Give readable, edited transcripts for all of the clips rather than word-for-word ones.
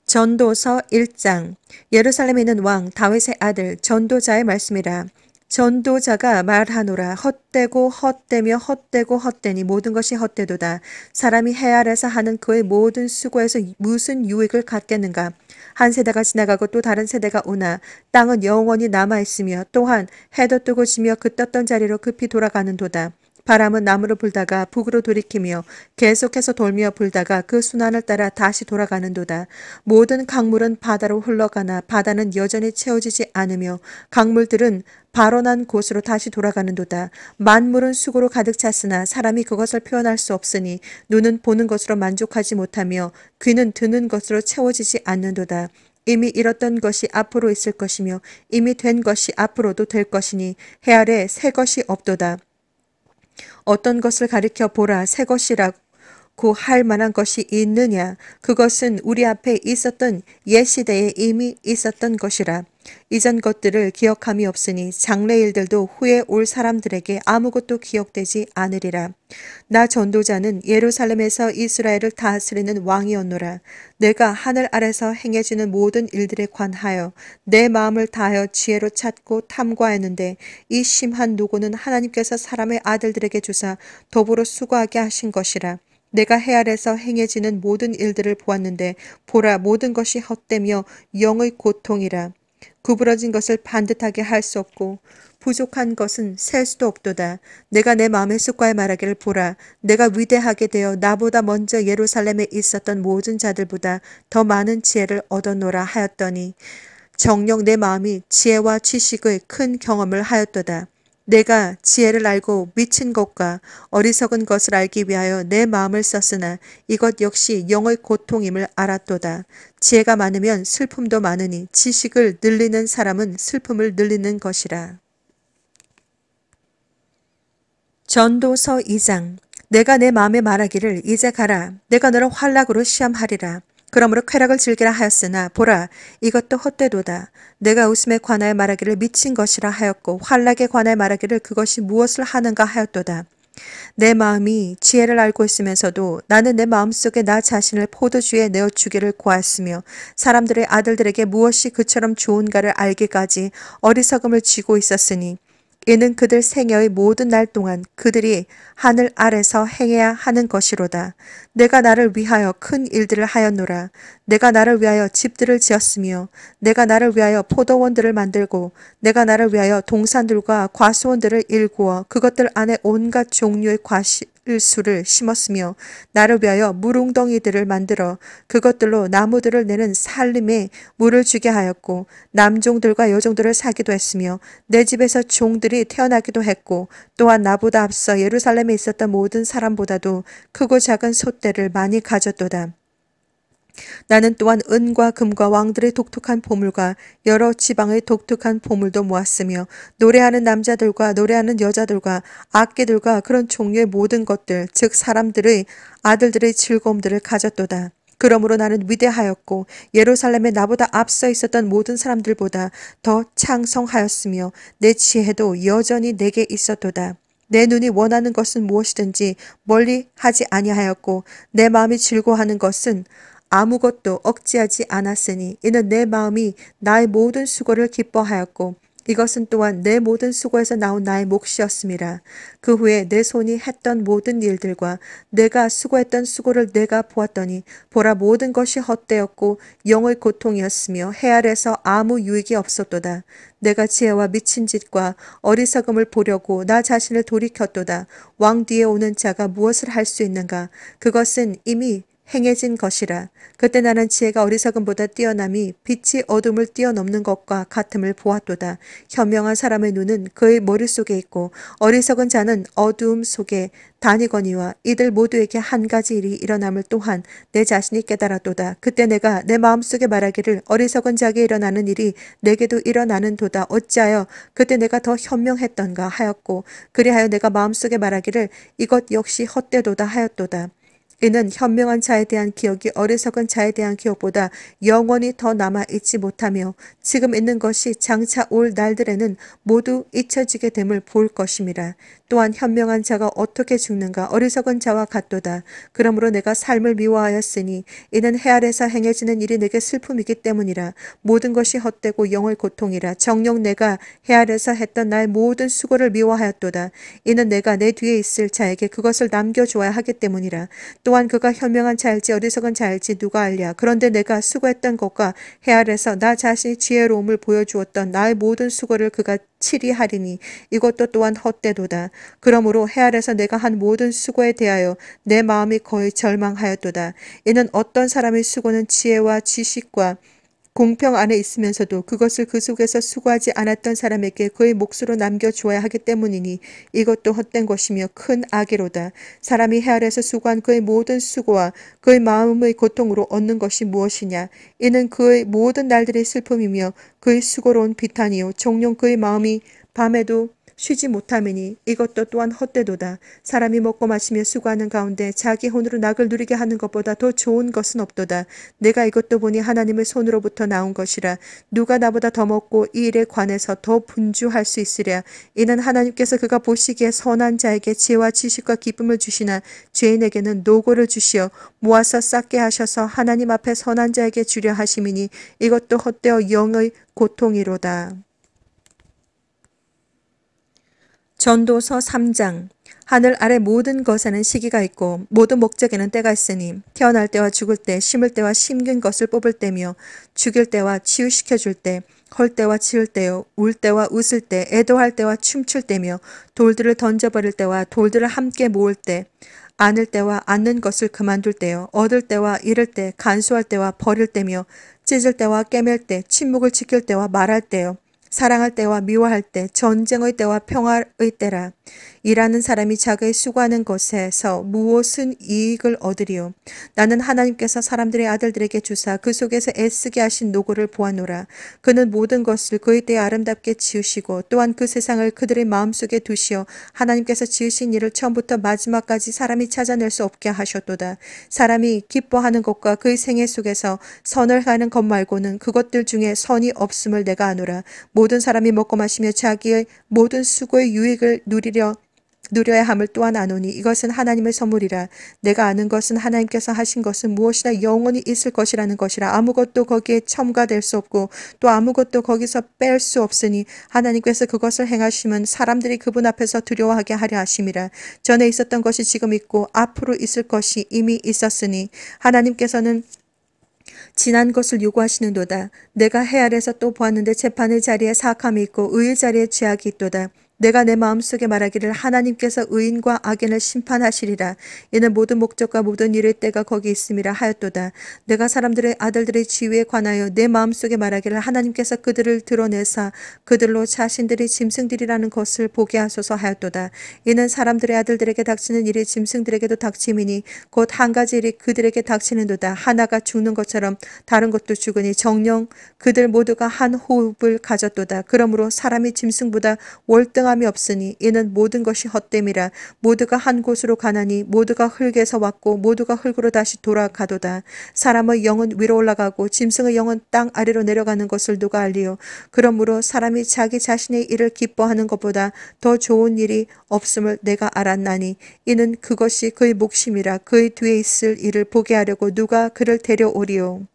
전도서 1장. 예루살렘에 있는 왕 다윗의 아들 전도자의 말씀이라. 전도자가 말하노라. 헛되고 헛되며 헛되고 헛되니 모든 것이 헛되도다. 사람이 해 아래서 하는 그의 모든 수고에서 무슨 유익을 갖겠는가. 한 세대가 지나가고 또 다른 세대가 오나 땅은 영원히 남아있으며 또한 해도 뜨고 지며 그 떴던 자리로 급히 돌아가는도다. 바람은 남으로 불다가 북으로 돌이키며 계속해서 돌며 불다가 그 순환을 따라 다시 돌아가는도다. 모든 강물은 바다로 흘러가나 바다는 여전히 채워지지 않으며 강물들은 발원한 곳으로 다시 돌아가는도다. 만물은 수고로 가득 찼으나 사람이 그것을 표현할 수 없으니 눈은 보는 것으로 만족하지 못하며 귀는 듣는 것으로 채워지지 않는도다. 이미 이뤘던 것이 앞으로 있을 것이며 이미 된 것이 앞으로도 될 것이니 해 아래 새 것이 없도다. 어떤 것을 가리켜 보라 새 것이라고 할 만한 것이 있느냐. 그것은 우리 앞에 있었던 옛 시대에 이미 있었던 것이라. 이전 것들을 기억함이 없으니 장래 일들도 후에 올 사람들에게 아무것도 기억되지 않으리라. 나 전도자는 예루살렘에서 이스라엘을 다스리는 왕이었노라. 내가 하늘 아래서 행해지는 모든 일들에 관하여 내 마음을 다하여 지혜로 찾고 탐구하였는데 이 심한 노고는 하나님께서 사람의 아들들에게 주사 더불어 수고하게 하신 것이라. 내가 해 아래서 행해지는 모든 일들을 보았는데 보라 모든 것이 헛되며 영의 고통이라. 구부러진 것을 반듯하게 할 수 없고 부족한 것은 셀 수도 없도다. 내가 내 마음의 습관에 말하기를 보라. 내가 위대하게 되어 나보다 먼저 예루살렘에 있었던 모든 자들보다 더 많은 지혜를 얻었노라 하였더니 정녕 내 마음이 지혜와 지식의 큰 경험을 하였도다. 내가 지혜를 알고 미친 것과 어리석은 것을 알기 위하여 내 마음을 썼으나 이것 역시 영의 고통임을 알았도다. 지혜가 많으면 슬픔도 많으니 지식을 늘리는 사람은 슬픔을 늘리는 것이라. 전도서 2장. 내가 내 마음에 말하기를 이제 가라. 내가 너를 환락으로 시험하리라. 그러므로 쾌락을 즐기라 하였으나 보라 이것도 헛되도다. 내가 웃음에 관하여 말하기를 미친 것이라 하였고 환락에 관하여 말하기를 그것이 무엇을 하는가 하였도다. 내 마음이 지혜를 알고 있으면서도 나는 내 마음속에 나 자신을 포도주에 내어주기를 고하였으며 사람들의 아들들에게 무엇이 그처럼 좋은가를 알기까지 어리석음을 쥐고 있었으니 이는 그들 생애의 모든 날 동안 그들이 하늘 아래서 행해야 하는 것이로다. 내가 나를 위하여 큰 일들을 하였노라. 내가 나를 위하여 집들을 지었으며 내가 나를 위하여 포도원들을 만들고 내가 나를 위하여 동산들과 과수원들을 일구어 그것들 안에 온갖 종류의 과실수를 심었으며 나를 위하여 물웅덩이들을 만들어 그것들로 나무들을 내는 살림에 물을 주게 하였고 남종들과 여종들을 사기도 했으며 내 집에서 종들이 태어나기도 했고 또한 나보다 앞서 예루살렘에 있었던 모든 사람보다도 크고 작은 솥대를 많이 가졌도다. 나는 또한 은과 금과 왕들의 독특한 보물과 여러 지방의 독특한 보물도 모았으며 노래하는 남자들과 노래하는 여자들과 악기들과 그런 종류의 모든 것들 즉 사람들의 아들들의 즐거움들을 가졌도다. 그러므로 나는 위대하였고 예루살렘에 나보다 앞서 있었던 모든 사람들보다 더 창성하였으며 내 지혜도 여전히 내게 있었도다. 내 눈이 원하는 것은 무엇이든지 멀리 하지 아니하였고 내 마음이 즐거워하는 것은 아무것도 억지하지 않았으니 이는 내 마음이 나의 모든 수고를 기뻐하였고 이것은 또한 내 모든 수고에서 나온 나의 몫이었음이라. 그 후에 내 손이 했던 모든 일들과 내가 수고했던 수고를 내가 보았더니 보라 모든 것이 헛되었고 영의 고통이었으며 해 아래서 아무 유익이 없었도다. 내가 지혜와 미친 짓과 어리석음을 보려고 나 자신을 돌이켰도다. 왕 뒤에 오는 자가 무엇을 할 수 있는가? 그것은 이미 행해진 것이라. 그때 나는 지혜가 어리석음보다 뛰어남이 빛이 어둠을 뛰어넘는 것과 같음을 보았도다. 현명한 사람의 눈은 그의 머릿속에 있고 어리석은 자는 어두움 속에 다니거니와 이들 모두에게 한 가지 일이 일어남을 또한 내 자신이 깨달았도다. 그때 내가 내 마음속에 말하기를 어리석은 자에게 일어나는 일이 내게도 일어나는도다. 어찌하여 그때 내가 더 현명했던가 하였고 그리하여 내가 마음속에 말하기를 이것 역시 헛되도다 하였도다. 이는 현명한 자에 대한 기억이 어리석은 자에 대한 기억보다 영원히 더 남아있지 못하며 지금 있는 것이 장차 올 날들에는 모두 잊혀지게 됨을 볼 것임이라. 또한 현명한 자가 어떻게 죽는가 어리석은 자와 같도다. 그러므로 내가 삶을 미워하였으니 이는 해 아래서 행해지는 일이 내게 슬픔이기 때문이라. 모든 것이 헛되고 영의 고통이라. 정녕 내가 해 아래서 했던 나의 모든 수고를 미워하였도다. 이는 내가 내 뒤에 있을 자에게 그것을 남겨주어야 하기 때문이라. 또한 그가 현명한 자일지 어리석은 자일지 누가 알랴. 그런데 내가 수고했던 것과 해 아래서 나 자신이 지혜로움을 보여주었던 나의 모든 수고를 그가 치리하리니 이것도 또한 헛되도다. 그러므로 해 아래서 내가 한 모든 수고에 대하여 내 마음이 거의 절망하였도다. 이는 어떤 사람의 수고는 지혜와 지식과 공평 안에 있으면서도 그것을 그 속에서 수고하지 않았던 사람에게 그의 몫으로 남겨주어야 하기 때문이니 이것도 헛된 것이며 큰 악이로다. 사람이 해 아래서 수고한 그의 모든 수고와 그의 마음의 고통으로 얻는 것이 무엇이냐. 이는 그의 모든 날들의 슬픔이며 그의 수고로운 비탄이요 종종 그의 마음이 밤에도 쉬지 못함이니 이것도 또한 헛되도다. 사람이 먹고 마시며 수고하는 가운데 자기 혼으로 낙을 누리게 하는 것보다 더 좋은 것은 없도다. 내가 이것도 보니 하나님의 손으로부터 나온 것이라. 누가 나보다 더 먹고 이 일에 관해서 더 분주할 수 있으랴. 이는 하나님께서 그가 보시기에 선한 자에게 지혜와 지식과 기쁨을 주시나 죄인에게는 노고를 주시어 모아서 쌓게 하셔서 하나님 앞에 선한 자에게 주려 하심이니 이것도 헛되어 영의 고통이로다. 전도서 3장. 하늘 아래 모든 것에는 시기가 있고 모든 목적에는 때가 있으니 태어날 때와 죽을 때 심을 때와 심긴 것을 뽑을 때며 죽일 때와 치유시켜줄 때 헐 때와 지을 때요 울 때와 웃을 때 애도할 때와 춤출 때며 돌들을 던져버릴 때와 돌들을 함께 모을 때 안을 때와 안는 것을 그만둘 때요 얻을 때와 잃을 때 간수할 때와 버릴 때며 찢을 때와 깨맬 때 침묵을 지킬 때와 말할 때요 사랑할 때와 미워할 때, 전쟁의 때와 평화의 때라. 일하는 사람이 자기의 수고하는 것에서 무엇은 이익을 얻으리요. 나는 하나님께서 사람들의 아들들에게 주사 그 속에서 애쓰게 하신 노고를 보아노라. 그는 모든 것을 그의 때에 아름답게 지으시고 또한 그 세상을 그들의 마음속에 두시어 하나님께서 지으신 일을 처음부터 마지막까지 사람이 찾아낼 수 없게 하셨도다. 사람이 기뻐하는 것과 그의 생애 속에서 선을 하는 것 말고는 그것들 중에 선이 없음을 내가 아노라. 모든 사람이 먹고 마시며 자기의 모든 수고의 유익을 누려야 함을 또한 아노니 이것은 하나님의 선물이라. 내가 아는 것은 하나님께서 하신 것은 무엇이나 영원히 있을 것이라는 것이라. 아무것도 거기에 첨가될 수 없고 또 아무것도 거기서 뺄 수 없으니 하나님께서 그것을 행하심은 사람들이 그분 앞에서 두려워하게 하려 하심이라. 전에 있었던 것이 지금 있고 앞으로 있을 것이 이미 있었으니 하나님께서는 지난 것을 요구하시는도다. 내가 해 아래서 또 보았는데 재판의 자리에 사악함이 있고 의의 자리에 죄악이 있도다. 내가 내 마음속에 말하기를 하나님께서 의인과 악인을 심판하시리라. 이는 모든 목적과 모든 일의 때가 거기 있음이라 하였도다. 내가 사람들의 아들들의 지위에 관하여 내 마음속에 말하기를 하나님께서 그들을 드러내사 그들로 자신들이 짐승들이라는 것을 보게 하소서 하였도다. 이는 사람들의 아들들에게 닥치는 일이 짐승들에게도 닥침이니 곧 한 가지 일이 그들에게 닥치는도다. 하나가 죽는 것처럼 다른 것도 죽으니 정녕 그들 모두가 한 호흡을 가졌도다. 그러므로 사람이 짐승보다 월등함이 없으니 이는 모든 것이 헛됨이라. 모두가 한 곳으로 가나니 모두가 흙에서 왔고 모두가 흙으로 다시 돌아가도다. 사람의 영은 위로 올라가고 짐승의 영은 땅 아래로 내려가는 것을 누가 알리요. 그러므로 사람이 자기 자신의 일을 기뻐하는 것보다 더 좋은 일이 없음을 내가 알았나니 이는 그것이 그의 몫임이라. 그의 뒤에 있을 일을 보게 하려고 누가 그를 데려오리요.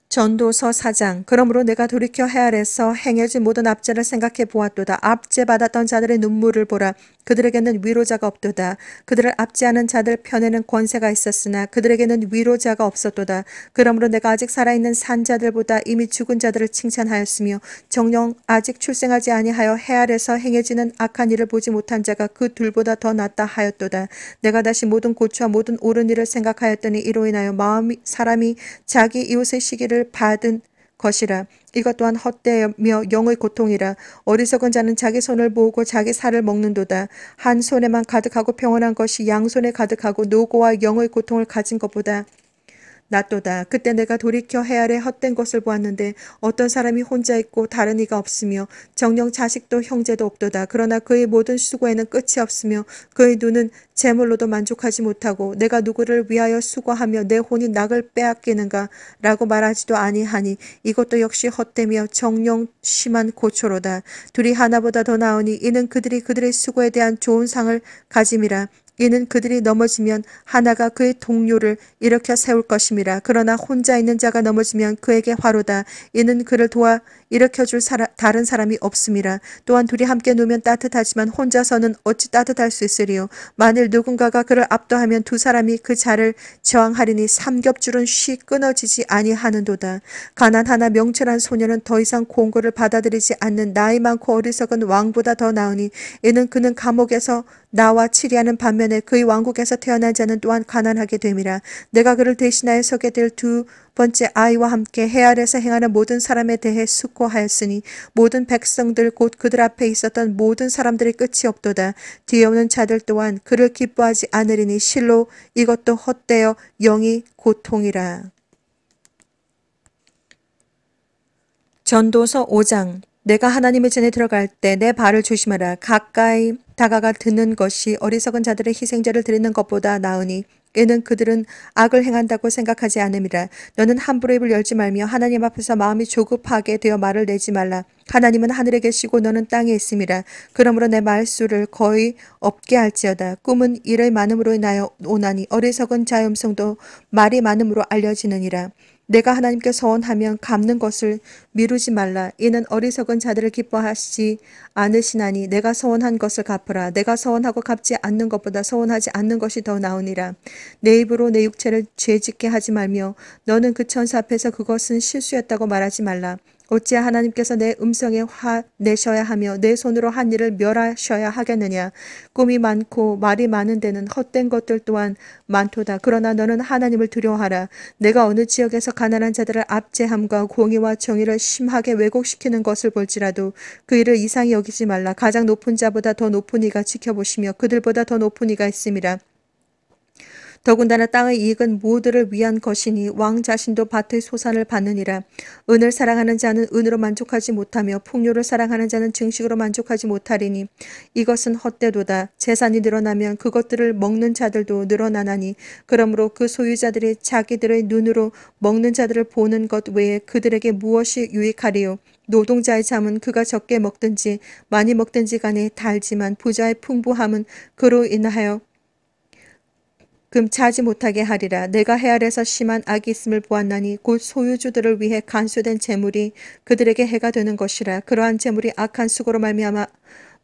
전도서 4장. 그러므로 내가 돌이켜 해 아래서 행해진 모든 압제를 생각해 보았도다. 압제받았던 자들의 눈물을 보라. 그들에게는 위로자가 없도다. 그들을 압제하는 자들 편에는 권세가 있었으나 그들에게는 위로자가 없었도다. 그러므로 내가 아직 살아있는 산자들보다 이미 죽은 자들을 칭찬하였으며 정녕 아직 출생하지 아니하여 해 아래서 행해지는 악한 일을 보지 못한 자가 그 둘보다 더 낫다 하였도다. 내가 다시 모든 고초와 모든 옳은 일을 생각하였더니 이로 인하여 사람이 자기 이웃의 시기를 받은 것이라. 이것 또한 헛되며 영의 고통이라. 어리석은 자는 자기 손을 모으고 자기 살을 먹는도다. 한 손에만 가득하고 평온한 것이 양손에 가득하고 노고와 영의 고통을 가진 것보다 낫도다. 그때 내가 돌이켜 해 아래 헛된 것을 보았는데 어떤 사람이 혼자 있고 다른 이가 없으며 정녕 자식도 형제도 없도다. 그러나 그의 모든 수고에는 끝이 없으며 그의 눈은 재물로도 만족하지 못하고 내가 누구를 위하여 수고하며 내 혼이 낙을 빼앗기는가 라고 말하지도 아니하니 이것도 역시 헛되며 정녕 심한 고초로다. 둘이 하나보다 더 나으니 이는 그들이 그들의 수고에 대한 좋은 상을 가짐이라. 이는 그들이 넘어지면 하나가 그의 동료를 일으켜 세울 것임이라. 그러나 혼자 있는 자가 넘어지면 그에게 화로다. 이는 그를 도와 일으켜줄 다른 사람이 없음이라. 또한 둘이 함께 누우면 따뜻하지만 혼자서는 어찌 따뜻할 수 있으리요. 만일 누군가가 그를 압도하면 두 사람이 그 자를 저항하리니 삼겹줄은 쉬 끊어지지 아니하는도다. 가난하나 명철한 소년은 더 이상 공고를 받아들이지 않는 나이 많고 어리석은 왕보다 더 나으니 이는 그는 감옥에서 나와 치리하는 반면에 그의 왕국에서 태어난 자는 또한 가난하게 됨이라. 내가 그를 대신하여 서게 될 두 번째 아이와 함께 해 아래에서 행하는 모든 사람에 대해 숙고하였으니 모든 백성들 곧 그들 앞에 있었던 모든 사람들의 끝이 없도다. 뒤에 오는 자들 또한 그를 기뻐하지 않으리니 실로 이것도 헛되어 영이 고통이라. 전도서 5장. 내가 하나님의 전에 들어갈 때 내 발을 조심하라. 가까이 다가가 듣는 것이 어리석은 자들의 희생제를 드리는 것보다 나으니 이는 그들은 악을 행한다고 생각하지 않음이라. 너는 함부로 입을 열지 말며 하나님 앞에서 마음이 조급하게 되어 말을 내지 말라. 하나님은 하늘에 계시고 너는 땅에 있음이라. 그러므로 내 말수를 거의 없게 할지어다. 꿈은 일의 많음으로 인하여 오나니 어리석은 자의 음성도 말이 많음으로 알려지느니라. 내가 하나님께 서원하면 갚는 것을 미루지 말라. 이는 어리석은 자들을 기뻐하시지 않으시나니 내가 서원한 것을 갚으라. 내가 서원하고 갚지 않는 것보다 서원하지 않는 것이 더 나으니라. 내 입으로 내 육체를 죄짓게 하지 말며 너는 그 천사 앞에서 그것은 실수였다고 말하지 말라. 어찌 하나님께서 내 음성에 화 내셔야 하며 내 손으로 한 일을 멸하셔야 하겠느냐. 꿈이 많고 말이 많은 데는 헛된 것들 또한 많도다. 그러나 너는 하나님을 두려워하라. 내가 어느 지역에서 가난한 자들을 압제함과 공의와 정의를 심하게 왜곡시키는 것을 볼지라도 그 일을 이상히 여기지 말라. 가장 높은 자보다 더 높은 이가 지켜보시며 그들보다 더 높은 이가 있음이라. 더군다나 땅의 이익은 모두를 위한 것이니 왕 자신도 밭의 소산을 받느니라. 은을 사랑하는 자는 은으로 만족하지 못하며 풍요를 사랑하는 자는 증식으로 만족하지 못하리니 이것은 헛되도다. 재산이 늘어나면 그것들을 먹는 자들도 늘어나나니 그러므로 그 소유자들이 자기들의 눈으로 먹는 자들을 보는 것 외에 그들에게 무엇이 유익하리요. 노동자의 잠은 그가 적게 먹든지 많이 먹든지 간에 달지만 부자의 풍부함은 그로 인하여 금차지 못하게 하리라. 내가 해 아래에서 심한 악이 있음을 보았나니 곧 소유주들을 위해 간수된 재물이 그들에게 해가 되는 것이라. 그러한 재물이 악한 수고로 말미암아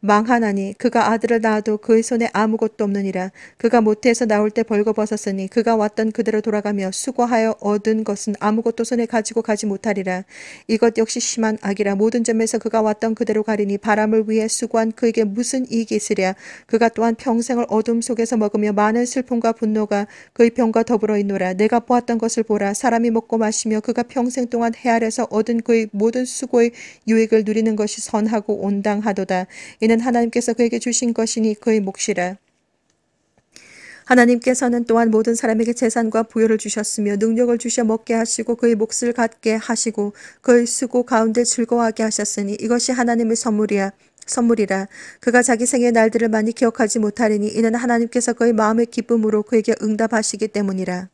망하나니 그가 아들을 낳아도 그의 손에 아무것도 없느니라. 그가 모태에서 나올 때 벌거벗었으니 그가 왔던 그대로 돌아가며 수고하여 얻은 것은 아무것도 손에 가지고 가지 못하리라. 이것 역시 심한 악이라. 모든 점에서 그가 왔던 그대로 가리니 바람을 위해 수고한 그에게 무슨 이익이 있으랴. 그가 또한 평생을 어둠 속에서 먹으며 많은 슬픔과 분노가 그의 병과 더불어 있노라. 내가 보았던 것을 보라. 사람이 먹고 마시며 그가 평생 동안 해 아래에서 얻은 그의 모든 수고의 유익을 누리는 것이 선하고 온당하도다. 이는 하나님께서 그에게 주신 것이니 그의 몫이라. 하나님께서는 또한 모든 사람에게 재산과 부여를 주셨으며 능력을 주셔 먹게 하시고 그의 몫을 갖게 하시고 그의 수고 가운데 즐거워하게 하셨으니 이것이 하나님의 선물이라. 그가 자기 생의 날들을 많이 기억하지 못하리니 이는 하나님께서 그의 마음의 기쁨으로 그에게 응답하시기 때문이라.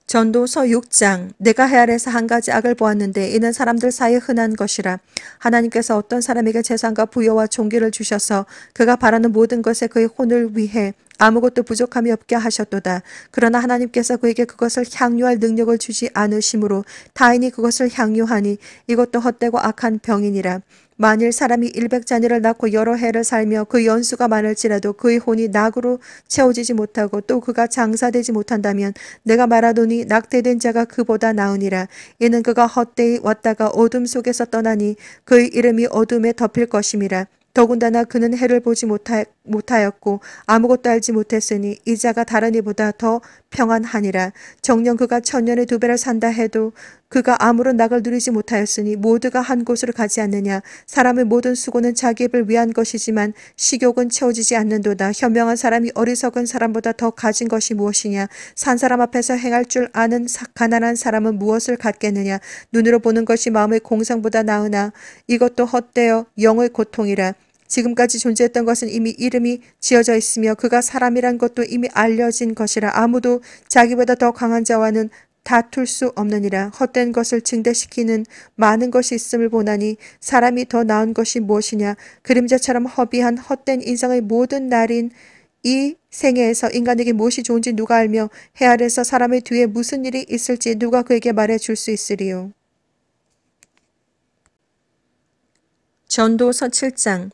전도서 6장. 내가 해 아래에서 한 가지 악을 보았는데 이는 사람들 사이에 흔한 것이라. 하나님께서 어떤 사람에게 재산과 부여와 존귀를 주셔서 그가 바라는 모든 것에 그의 혼을 위해 아무것도 부족함이 없게 하셨도다. 그러나 하나님께서 그에게 그것을 향유할 능력을 주지 않으심으로 타인이 그것을 향유하니 이것도 헛되고 악한 병이니라. 만일 사람이 100자녀를 낳고 여러 해를 살며 그 연수가 많을지라도 그의 혼이 낙으로 채워지지 못하고 또 그가 장사되지 못한다면 내가 말하노니 낙태된 자가 그보다 나으니라. 이는 그가 헛되이 왔다가 어둠 속에서 떠나니 그의 이름이 어둠에 덮일 것임이라. 더군다나 그는 해를 보지 못하였고 아무것도 알지 못했으니 이 자가 다른 이보다 더 평안하니라. 정녕 그가 천년에 2배를 산다 해도 그가 아무런 낙을 누리지 못하였으니 모두가 한 곳으로 가지 않느냐. 사람의 모든 수고는 자기 입을 위한 것이지만 식욕은 채워지지 않는도다. 현명한 사람이 어리석은 사람보다 더 가진 것이 무엇이냐. 산 사람 앞에서 행할 줄 아는 가난한 사람은 무엇을 갖겠느냐. 눈으로 보는 것이 마음의 공상보다 나으나 이것도 헛되어 영의 고통이라. 지금까지 존재했던 것은 이미 이름이 지어져 있으며 그가 사람이란 것도 이미 알려진 것이라. 아무도 자기보다 더 강한 자와는 다툴 수 없느니라. 헛된 것을 증대시키는 많은 것이 있음을 보나니 사람이 더 나은 것이 무엇이냐. 그림자처럼 허비한 헛된 인생의 모든 날인 이 생애에서 인간에게 무엇이 좋은지 누가 알며 해 아래에서 사람의 뒤에 무슨 일이 있을지 누가 그에게 말해 줄 수 있으리요. 전도서 7장.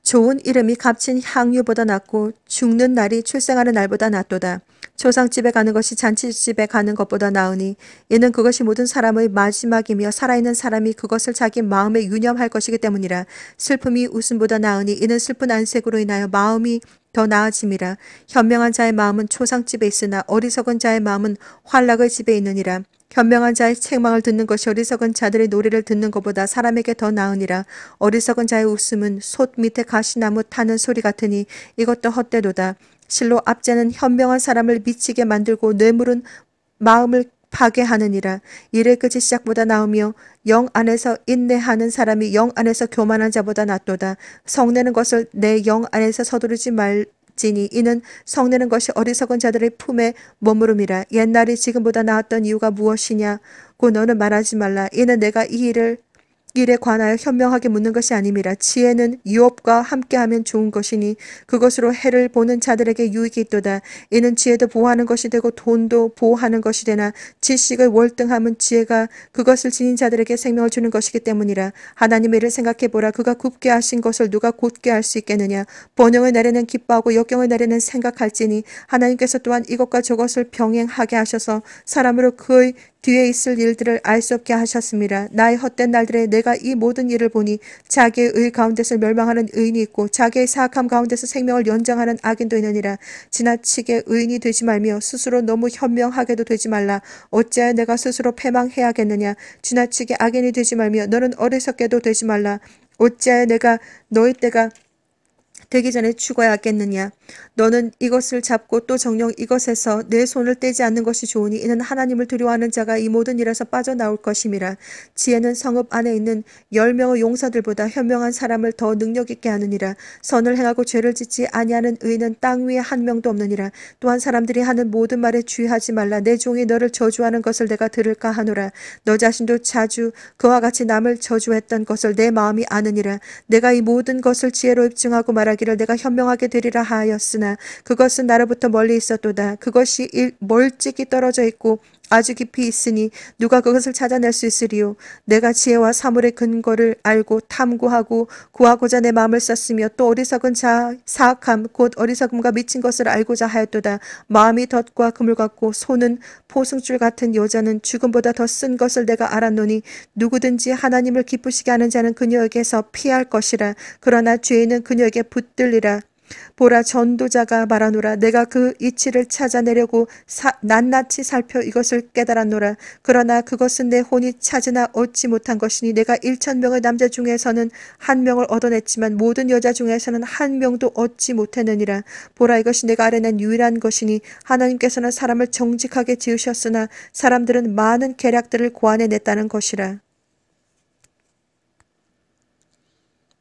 좋은 이름이 값진 향유보다 낫고 죽는 날이 출생하는 날보다 낫도다. 초상집에 가는 것이 잔치집에 가는 것보다 나으니 이는 그것이 모든 사람의 마지막이며 살아있는 사람이 그것을 자기 마음에 유념할 것이기 때문이라. 슬픔이 웃음보다 나으니 이는 슬픈 안색으로 인하여 마음이 더 나아짐이라. 현명한 자의 마음은 초상집에 있으나 어리석은 자의 마음은 환락의 집에 있느니라. 현명한 자의 책망을 듣는 것이 어리석은 자들의 노래를 듣는 것보다 사람에게 더 나으니라. 어리석은 자의 웃음은 솥 밑에 가시나무 타는 소리 같으니 이것도 헛되도다. 실로 압제는 현명한 사람을 미치게 만들고 뇌물은 마음을 파괴하느니라. 일의 끝이 시작보다 나으며 영 안에서 인내하는 사람이 영 안에서 교만한 자보다 낫도다. 성내는 것을 내 영 안에서 서두르지 말지니 이는 성내는 것이 어리석은 자들의 품에 머무름이라. 옛날이 지금보다 나았던 이유가 무엇이냐고 너는 말하지 말라. 이는 내가 이 일에 관하여 현명하게 묻는 것이 아님이라. 지혜는 유업과 함께하면 좋은 것이니 그것으로 해를 보는 자들에게 유익이 있도다. 이는 지혜도 보호하는 것이 되고 돈도 보호하는 것이 되나 지식의 월등함은 지혜가 그것을 지닌 자들에게 생명을 주는 것이기 때문이라. 하나님의 일을 생각해보라. 그가 굽게 하신 것을 누가 곧게 할 수 있겠느냐. 번영의 날에는 기뻐하고 역경의 날에는 생각할지니 하나님께서 또한 이것과 저것을 병행하게 하셔서 사람으로 그의 뒤에 있을 일들을 알 수 없게 하셨습니다. 나의 헛된 날들에 내가 이 모든 일을 보니 자기의 의 가운데서 멸망하는 의인이 있고 자기의 사악함 가운데서 생명을 연장하는 악인도 있느니라. 지나치게 의인이 되지 말며 스스로 너무 현명하게도 되지 말라. 어찌하여 내가 스스로 패망해야겠느냐. 지나치게 악인이 되지 말며 너는 어리석게도 되지 말라. 어찌하여 내가 너희 때가 되기 전에 죽어야겠느냐. 너는 이것을 잡고 또 정녕 이것에서 내 손을 떼지 않는 것이 좋으니 이는 하나님을 두려워하는 자가 이 모든 일에서 빠져나올 것임이라. 지혜는 성읍 안에 있는 10명의 용사들보다 현명한 사람을 더 능력 있게 하느니라. 선을 행하고 죄를 짓지 아니하는 의인은 땅 위에 한 명도 없느니라. 또한 사람들이 하는 모든 말에 주의하지 말라. 내 종이 너를 저주하는 것을 내가 들을까 하노라. 너 자신도 자주 그와 같이 남을 저주했던 것을 내 마음이 아느니라. 내가 이 모든 것을 지혜로 입증하고 말하기를 내가 현명하게 되리라 하였으나 그것은 나로부터 멀리 있었도다. 그것이 멀찍이 떨어져 있고 아주 깊이 있으니 누가 그것을 찾아낼 수 있으리요. 내가 지혜와 사물의 근거를 알고 탐구하고 구하고자 내 마음을 썼으며 또 어리석은 자 사악함 곧 어리석음과 미친 것을 알고자 하였도다. 마음이 덫과 그물 같고 손은 포승줄 같은 여자는 죽음보다 더 쓴 것을 내가 알았노니 누구든지 하나님을 기쁘시게 하는 자는 그녀에게서 피할 것이라. 그러나 죄인은 그녀에게 붙들리라. 보라, 전도자가 말하노라. 내가 그 이치를 찾아내려고 낱낱이 살펴 이것을 깨달았노라. 그러나 그것은 내 혼이 찾으나 얻지 못한 것이니 내가 1,000명의 남자 중에서는 1명을 얻어냈지만 모든 여자 중에서는 1명도 얻지 못했느니라. 보라, 이것이 내가 알아낸 유일한 것이니 하나님께서는 사람을 정직하게 지으셨으나 사람들은 많은 계략들을 고안해냈다는 것이라.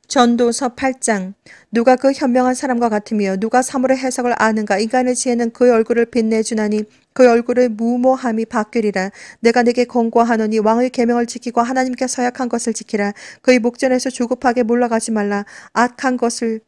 전도서 8장. 누가 그 현명한 사람과 같으며 누가 사물의 해석을 아는가. 인간의 지혜는 그의 얼굴을 빛내주나니 그의 얼굴의 무모함이 바뀌리라. 내가 네게 권고하노니 왕의 계명을 지키고 하나님께 서약한 것을 지키라. 그의 목전에서 조급하게 몰러가지 말라. 악한 것을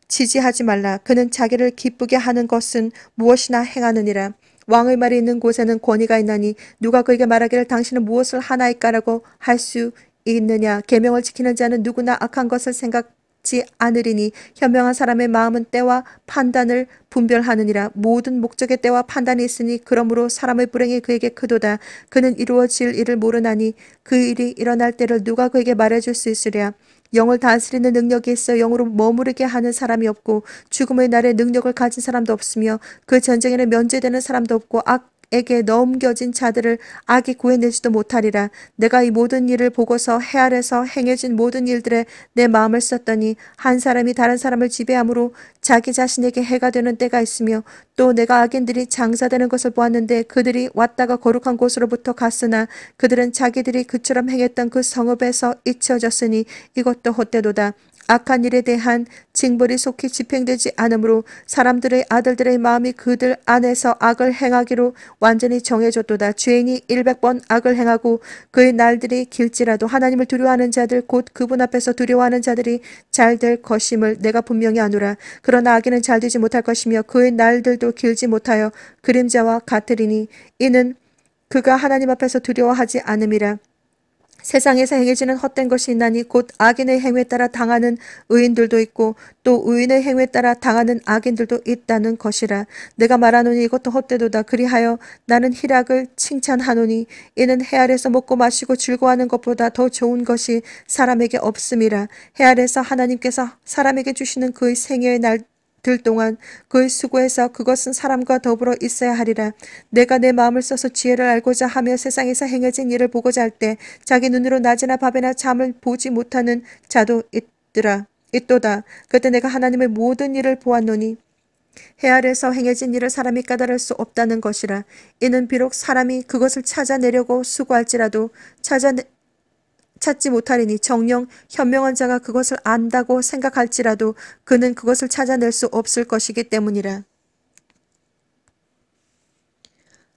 지지하지 말라. 그는 자기를 기쁘게 하는 것은 무엇이나 행하느니라. 왕의 말이 있는 곳에는 권위가 있나니 누가 그에게 말하기를 당신은 무엇을 하나이까라고 할 수 있느냐. 계명을 지키는 자는 누구나 악한 것을 생각지 않으리니 현명한 사람의 마음은 때와 판단을 분별하느니라. 모든 목적의 때와 판단이 있으니 그러므로 사람의 불행이 그에게 크도다. 그는 이루어질 일을 모르나니 그 일이 일어날 때를 누가 그에게 말해줄 수 있으랴. 영을 다스리는 능력이 있어 영으로 머무르게 하는 사람이 없고 죽음의 날에 능력을 가진 사람도 없으며 그 전쟁에는 면제되는 사람도 없고 악에게 넘겨진 자들을 악이 구해내지도 못하리라. 내가 이 모든 일을 보고서 해 아래서 행해진 모든 일들에 내 마음을 썼더니 한 사람이 다른 사람을 지배함으로 자기 자신에게 해가 되는 때가 있으며 또 내가 악인들이 장사되는 것을 보았는데 그들이 왔다가 거룩한 곳으로부터 갔으나 그들은 자기들이 그처럼 행했던 그 성읍에서 잊혀졌으니 이것도 헛되도다. 악한 일에 대한 징벌이 속히 집행되지 않으므로 사람들의 아들들의 마음이 그들 안에서 악을 행하기로 완전히 정해졌도다. 죄인이 100번 악을 행하고 그의 날들이 길지라도 하나님을 두려워하는 자들 곧 그분 앞에서 두려워하는 자들이 잘 될 것임을 내가 분명히 아노라. 그러나 악인은 잘 되지 못할 것이며 그의 날들도 길지 못하여 그림자와 같으리니 이는 그가 하나님 앞에서 두려워하지 않음이라. 세상에서 행해지는 헛된 것이 있나니 곧 악인의 행위에 따라 당하는 의인들도 있고 또 의인의 행위에 따라 당하는 악인들도 있다는 것이라. 내가 말하노니 이것도 헛되도다. 그리하여 나는 희락을 칭찬하노니 이는 해 아래서 먹고 마시고 즐거워하는 것보다 더 좋은 것이 사람에게 없음이라. 해 아래서 하나님께서 사람에게 주시는 그의 생애의 들 동안 그의 수고에서 그것은 사람과 더불어 있어야 하리라. 내가 내 마음을 써서 지혜를 알고자 하며 세상에서 행해진 일을 보고자 할 때 자기 눈으로 낮이나 밤이나 잠을 보지 못하는 자도 있도다. 그때 내가 하나님의 모든 일을 보았노니 해 아래서 행해진 일을 사람이 까다를 수 없다는 것이라. 이는 비록 사람이 그것을 찾아내려고 수고할지라도 찾지 못하리니 정녕 현명한 자가 그것을 안다고 생각할지라도 그는 그것을 찾아낼 수 없을 것이기 때문이라.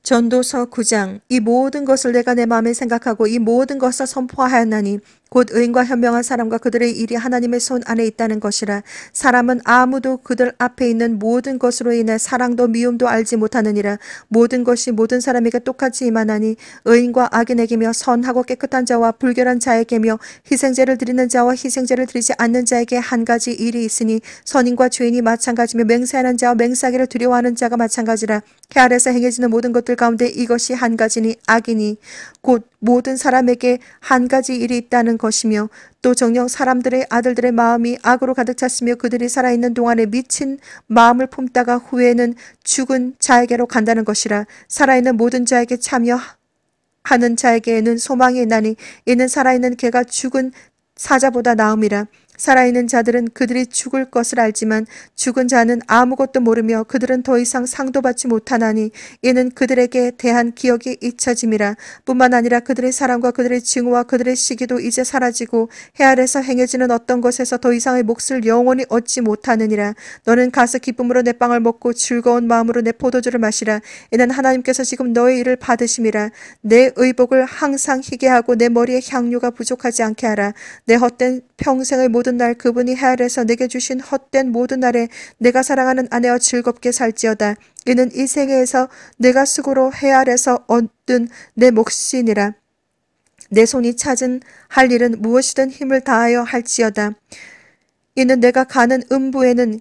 전도서 9장. 이 모든 것을 내가 내 마음에 생각하고 이 모든 것을 선포하였나니 곧 의인과 현명한 사람과 그들의 일이 하나님의 손 안에 있다는 것이라. 사람은 아무도 그들 앞에 있는 모든 것으로 인해 사랑도 미움도 알지 못하느니라. 모든 것이 모든 사람에게 똑같이 임하나니 의인과 악인에게며 선하고 깨끗한 자와 불결한 자에게며 희생제를 드리는 자와 희생제를 드리지 않는 자에게 한 가지 일이 있으니 선인과 죄인이 마찬가지며 맹세하는 자와 맹세하기를 두려워하는 자가 마찬가지라. 해 아래서 행해지는 모든 것들 가운데 이것이 한 가지니 악이니 곧 모든 사람에게 한 가지 일이 있다는 것이며 또 정녕 사람들의 아들들의 마음이 악으로 가득 찼으며 그들이 살아있는 동안에 미친 마음을 품다가 후에는 죽은 자에게로 간다는 것이라. 살아있는 모든 자에게 참여하는 자에게는 소망이 있나니 이는 살아있는 개가 죽은 사자보다 나음이라. 살아있는 자들은 그들이 죽을 것을 알지만 죽은 자는 아무것도 모르며 그들은 더 이상 상도 받지 못하나니 이는 그들에게 대한 기억이 잊혀짐이라. 뿐만 아니라 그들의 사랑과 그들의 증오와 그들의 시기도 이제 사라지고 해 아래서 행해지는 어떤 것에서 더 이상의 몫을 영원히 얻지 못하느니라. 너는 가서 기쁨으로 내 빵을 먹고 즐거운 마음으로 내 포도주를 마시라. 이는 하나님께서 지금 너의 일을 받으심이라. 내 의복을 항상 희게 하고 내 머리에 향료가 부족하지 않게 하라. 내 헛된 평생의 모든 날 그분이 해 아래서 내게 주신 헛된 모든 날에 내가 사랑하는 아내와 즐겁게 살지어다. 이는 이 생애에서 내가 수고로 해 아래서 얻은 내 몫이니라. 내 손이 찾은 할 일은 무엇이든 힘을 다하여 할지어다. 이는 내가 가는 음부에는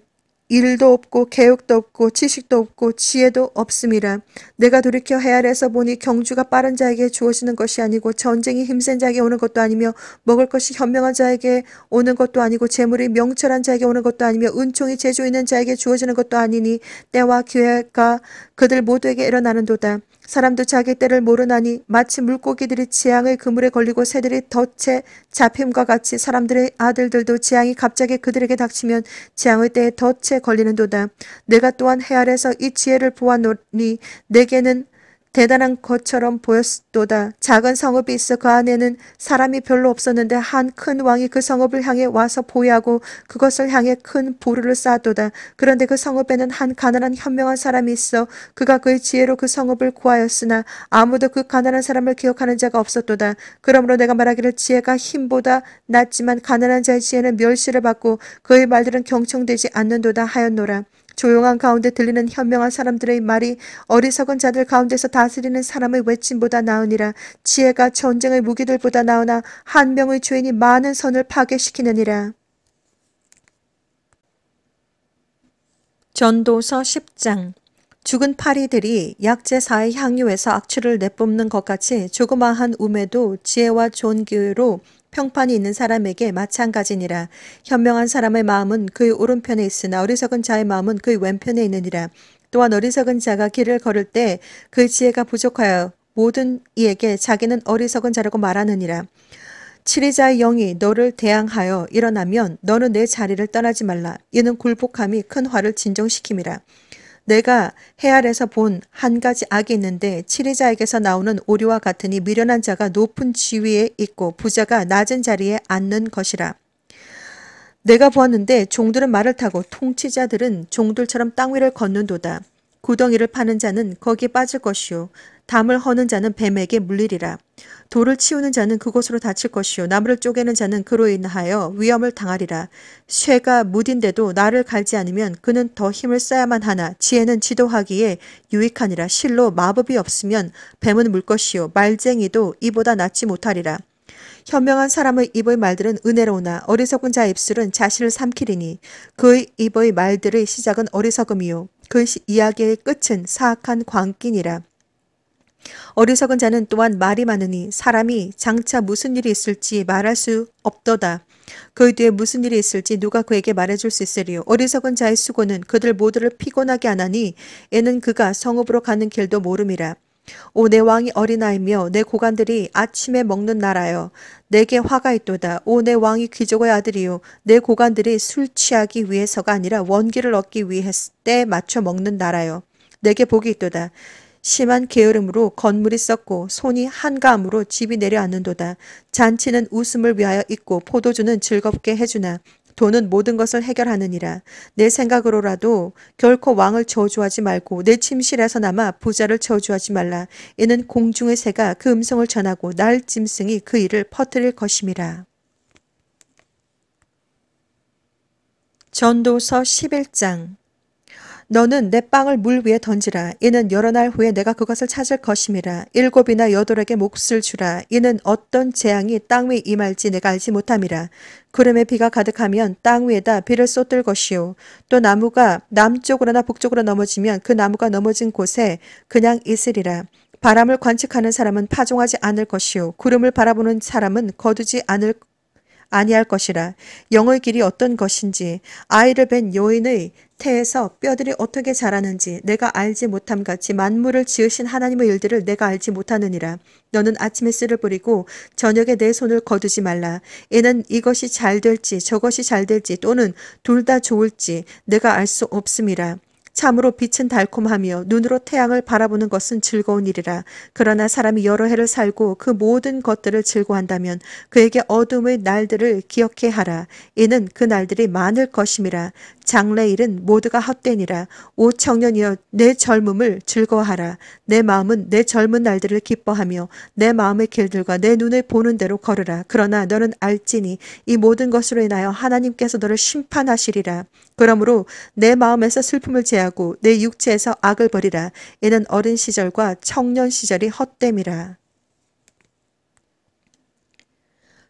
일도 없고 계획도 없고 지식도 없고 지혜도 없음이라. 내가 돌이켜 해 아래서 보니 경주가 빠른 자에게 주어지는 것이 아니고 전쟁이 힘센 자에게 오는 것도 아니며 먹을 것이 현명한 자에게 오는 것도 아니고 재물이 명철한 자에게 오는 것도 아니며 은총이 재주 있는 자에게 주어지는 것도 아니니 때와 기회가 그들 모두에게 일어나는도다. 사람도 자기 때를 모르나니 마치 물고기들이 재앙의 그물에 걸리고 새들이 덫에 잡힘과 같이 사람들의 아들들도 재앙이 갑자기 그들에게 닥치면 재앙의 때에 덫에 걸리는도다. 내가 또한 해 아래서 이 지혜를 보았노니 내게는 대단한 것처럼 보였도다. 작은 성읍이 있어 그 안에는 사람이 별로 없었는데 한 큰 왕이 그 성읍을 향해 와서 보위하고 그것을 향해 큰 보루를 쌓았도다. 그런데 그 성읍에는 한 가난한 현명한 사람이 있어 그가 그의 지혜로 그 성읍을 구하였으나 아무도 그 가난한 사람을 기억하는 자가 없었도다. 그러므로 내가 말하기를 지혜가 힘보다 낫지만 가난한 자의 지혜는 멸시를 받고 그의 말들은 경청되지 않는도다 하였노라. 조용한 가운데 들리는 현명한 사람들의 말이 어리석은 자들 가운데서 다스리는 사람의 외침보다 나으니라. 지혜가 전쟁의 무기들보다 나으나 한 명의 죄인이 많은 선을 파괴시키느니라. 전도서 10장. 죽은 파리들이 약제사의 향유에서 악취를 내뿜는 것 같이 조그마한 우매도 지혜와 존귀로 평판이 있는 사람에게 마찬가지니라. 현명한 사람의 마음은 그의 오른편에 있으나 어리석은 자의 마음은 그의 왼편에 있느니라. 또한 어리석은 자가 길을 걸을 때 그 지혜가 부족하여 모든 이에게 자기는 어리석은 자라고 말하느니라. 치리자의 영이 너를 대항하여 일어나면 너는 내 자리를 떠나지 말라. 이는 굴복함이 큰 화를 진정시킴이라. 내가 해 아래서 본 한 가지 악이 있는데 치리자에게서 나오는 오류와 같으니 미련한 자가 높은 지위에 있고 부자가 낮은 자리에 앉는 것이라. 내가 보았는데 종들은 말을 타고 통치자들은 종들처럼 땅 위를 걷는도다. 구덩이를 파는 자는 거기에 빠질 것이요 담을 허는 자는 뱀에게 물리리라. 돌을 치우는 자는 그곳으로 다칠 것이요 나무를 쪼개는 자는 그로 인하여 위험을 당하리라. 쇠가 무딘데도 나를 갈지 않으면 그는 더 힘을 써야만 하나 지혜는 지도하기에 유익하니라. 실로 마법이 없으면 뱀은 물 것이요 말쟁이도 이보다 낫지 못하리라. 현명한 사람의 입의 말들은 은혜로우나 어리석은 자의 입술은 자신을 삼키리니 그의 입의 말들의 시작은 어리석음이요 그 이야기의 끝은 사악한 광기니라. 어리석은 자는 또한 말이 많으니 사람이 장차 무슨 일이 있을지 말할 수 없도다. 그 뒤에 무슨 일이 있을지 누가 그에게 말해줄 수 있으리요. 어리석은 자의 수고는 그들 모두를 피곤하게 하나니 이는 그가 성읍으로 가는 길도 모름이라. 오 내 왕이 어린아이며 내 고관들이 아침에 먹는 나라여 내게 화가 있도다. 오 내 왕이 귀족의 아들이요 내 고관들이 술 취하기 위해서가 아니라 원기를 얻기 위해 때 맞춰 먹는 나라여 내게 복이 있도다. 심한 게으름으로 건물이 썩고 손이 한가함으로 집이 내려앉는도다. 잔치는 웃음을 위하여 있고 포도주는 즐겁게 해주나 돈은 모든 것을 해결하느니라. 내 생각으로라도 결코 왕을 저주하지 말고 내 침실에서나마 부자를 저주하지 말라. 이는 공중의 새가 그 음성을 전하고 날 짐승이 그 일을 퍼뜨릴 것임이라. 전도서 11장. 너는 내 빵을 물 위에 던지라. 이는 여러 날 후에 내가 그것을 찾을 것임이라. 일곱이나 여덟에게 몫을 주라. 이는 어떤 재앙이 땅 위에 임할지 내가 알지 못함이라. 구름에 비가 가득하면 땅 위에다 비를 쏟을 것이요. 또 나무가 남쪽으로나 북쪽으로 넘어지면 그 나무가 넘어진 곳에 그냥 있으리라. 바람을 관측하는 사람은 파종하지 않을 것이요. 구름을 바라보는 사람은 거두지 아니할 것이라. 영의 길이 어떤 것인지 아이를 뵌 여인의 태에서 뼈들이 어떻게 자라는지 내가 알지 못함같이 만물을 지으신 하나님의 일들을 내가 알지 못하느니라. 너는 아침에 씨를 뿌리고 저녁에 내 손을 거두지 말라. 이는 이것이 잘 될지 저것이 잘 될지 또는 둘 다 좋을지 내가 알 수 없음이라. 참으로 빛은 달콤하며 눈으로 태양을 바라보는 것은 즐거운 일이라. 그러나 사람이 여러 해를 살고 그 모든 것들을 즐거워한다면 그에게 어둠의 날들을 기억해 하라. 이는 그 날들이 많을 것임이라. 장래일은 모두가 헛되니라. 오 청년이여 내 젊음을 즐거워하라. 내 마음은 내 젊은 날들을 기뻐하며 내 마음의 길들과 내 눈을 보는 대로 걸으라. 그러나 너는 알지니 이 모든 것으로 인하여 하나님께서 너를 심판하시리라. 그러므로 내 마음에서 슬픔을 제하고 내 육체에서 악을 버리라. 이는 어린 시절과 청년 시절이 헛됨이라.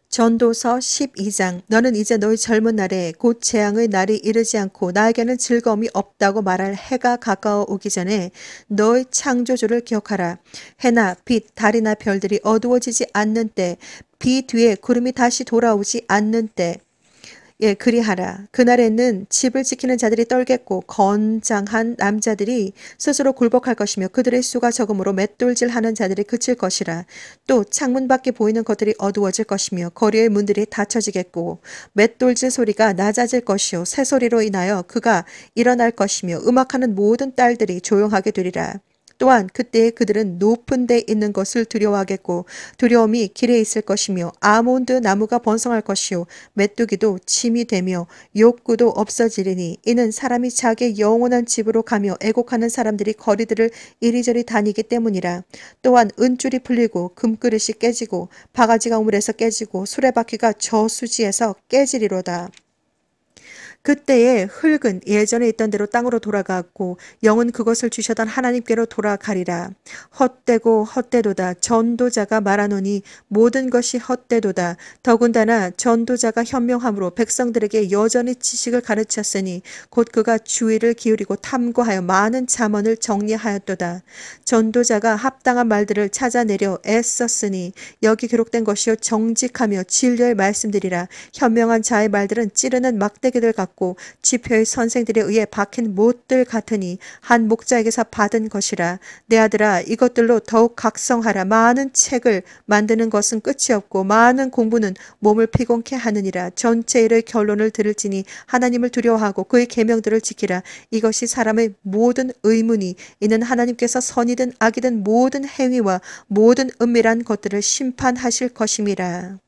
전도서 12장. 너는 이제 너의 젊은 날에 곧 재앙의 날이 이르지 않고 나에게는 즐거움이 없다고 말할 해가 가까워 오기 전에 너의 창조주를 기억하라. 해나 빛, 달이나 별들이 어두워지지 않는 때, 비 뒤에 구름이 다시 돌아오지 않는 때, 예, 그리하라. 그날에는 집을 지키는 자들이 떨겠고 건장한 남자들이 스스로 굴복할 것이며 그들의 수가 적음으로 맷돌질하는 자들이 그칠 것이라. 또 창문 밖에 보이는 것들이 어두워질 것이며 거리의 문들이 닫혀지겠고 맷돌질 소리가 낮아질 것이요 새소리로 인하여 그가 일어날 것이며 음악하는 모든 딸들이 조용하게 되리라. 또한 그때에 그들은 높은 데 있는 것을 두려워하겠고 두려움이 길에 있을 것이며 아몬드 나무가 번성할 것이요 메뚜기도 침이 되며 욕구도 없어지리니 이는 사람이 자기의 영원한 집으로 가며 애곡하는 사람들이 거리들을 이리저리 다니기 때문이라. 또한 은줄이 풀리고 금그릇이 깨지고 바가지가 우물에서 깨지고 수레바퀴가 저수지에서 깨지리로다. 그때의 흙은 예전에 있던 대로 땅으로 돌아갔고 영은 그것을 주셨던 하나님께로 돌아가리라. 헛되고 헛되도다. 전도자가 말하노니 모든 것이 헛되도다. 더군다나 전도자가 현명함으로 백성들에게 여전히 지식을 가르쳤으니 곧 그가 주의를 기울이고 탐구하여 많은 잠언을 정리하였도다. 전도자가 합당한 말들을 찾아내려 애썼으니 여기 기록된 것이요 정직하며 진리의 말씀들이라. 현명한 자의 말들은 찌르는 막대기들 같고 지표의 선생들에 의해 박힌 못들 같으니 한 목자에게서 받은 것이라. 내 아들아 이것들로 더욱 각성하라. 많은 책을 만드는 것은 끝이 없고 많은 공부는 몸을 피곤케 하느니라. 전체 일의 결론을 들을지니 하나님을 두려워하고 그의 계명들을 지키라. 이것이 사람의 모든 의문이 이는 하나님께서 선이든 악이든 모든 행위와 모든 은밀한 것들을 심판하실 것임이라.